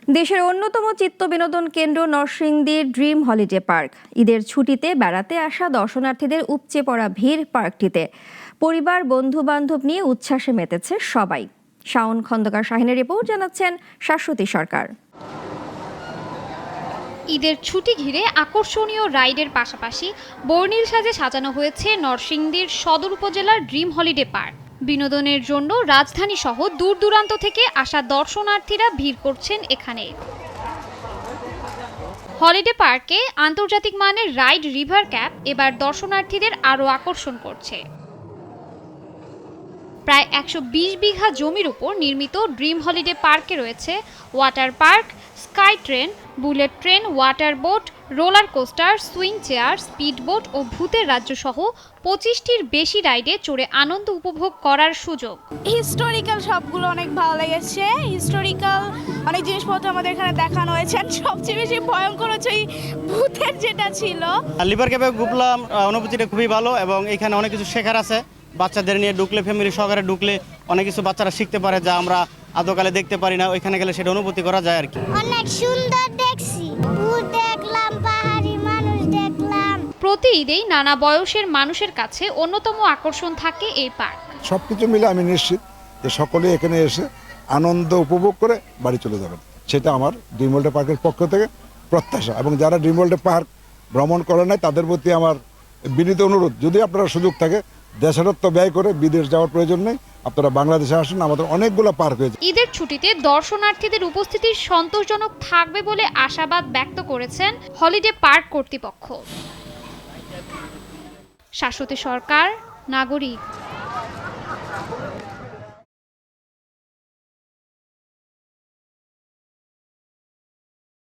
দেশের অন্যতম চিত্ত বিনোদন কেন্দ্র নরসিংদীর ড্রিম হলিডে পার্ক। ঈদের ছুটিতে বেড়াতে আসা দর্শনার্থীদের উপচে পড়া ভিড় পার্কটিতে। পরিবার বন্ধু বান্ধব নিয়ে উচ্ছ্বাসে মেতেছে সবাই। শাওন খন্দকার শাহিনের রিপোর্ট, জানাচ্ছেন শাশ্বতী সরকার। ঈদের ছুটি ঘিরে আকর্ষণীয় রাইডের পাশাপাশি বর্ণিল সাজে সাজানো হয়েছে নরসিংদীর সদর উপজেলার ড্রিম হলিডে পার্ক। বিনোদনের জন্য রাজধানী সহ দূর দূরান্ত থেকে আসা দর্শনার্থীরা ভিড় করছেন এখানে। হলিডে পার্কে আন্তর্জাতিক মানের রাইড রিভার ক্যাপ এবার দর্শনার্থীদের আরও আকর্ষণ করছে। প্রায় ১২০ বিঘা জমির উপর নির্মিত ড্রিম হলিডে পার্কে রয়েছে water park, sky train, bullet train, water boat, roller coaster, swing chair, speed boat ও ভূতের রাজ্য সহ ২৫টির বেশি রাইডে চড়ে আনন্দ উপভোগ করার সুযোগ। হিস্টোরিক্যাল সবগুলো অনেক ভালো লেগেছে। হিস্টোরিক্যাল অনেক জিনিসপত্র আমাদের এখানে দেখানো হয়েছে। সবচেয়ে বেশি ভয়ঙ্কর হচ্ছে ওই ভূতের যেটা ছিল। লিভার ক্যাপে ঘুরলাম, অনুভূতিটা খুবই ভালো এবং এখানে অনেক কিছু শেখার আছে। বাচ্চাদের নিয়ে ঢুকলে, ফ্যামিলি সহকারে ঢুকলে অনেক কিছু বাচ্চারা শিখতে পারে যা আমরা আদকালে দেখতে পারি না। ওইখানে গেলে সেটা অনুভূতি করা যায় আর কি। অনেক সুন্দর দেখছি, ভূত দেখলাম, পাহাড়ি মানুষ দেখলাম। প্রতি ঈদেই নানা বয়সের মানুষের কাছে অন্যতম আকর্ষণ থাকে এই পার্ক। সবকিছু মিলে আমি নিশ্চিত যে সকলে এখানে এসে আনন্দ উপভোগ করে বাড়ি চলে যাবেন। সেটা আমার ড্রিম ওয়ার্ল্ড পার্কের পক্ষ থেকে প্রত্যাশা। এবং যারা ড্রিম ওয়ার্ল্ড পার্ক ভ্রমণ করে নাই তাদের প্রতি আমার বিনীত অনুরোধ, যদি আপনারা সুযোগ থাকে দেশারত্ব ব্যয় করে বিদেশ যাওয়ার প্রয়োজন নেই, আপনারা বাংলাদেশে আসুন। আমাদের অনেকগুলো পার্ক হয়েছে। ঈদের ছুটিতে দর্শনার্থীদের উপস্থিতি সন্তোষজনক থাকবে বলে আশাবাদ ব্যক্ত করেছেন হলিডে পার্ক কর্তৃপক্ষ। শাশ্বতী সরকার, নাগরিক।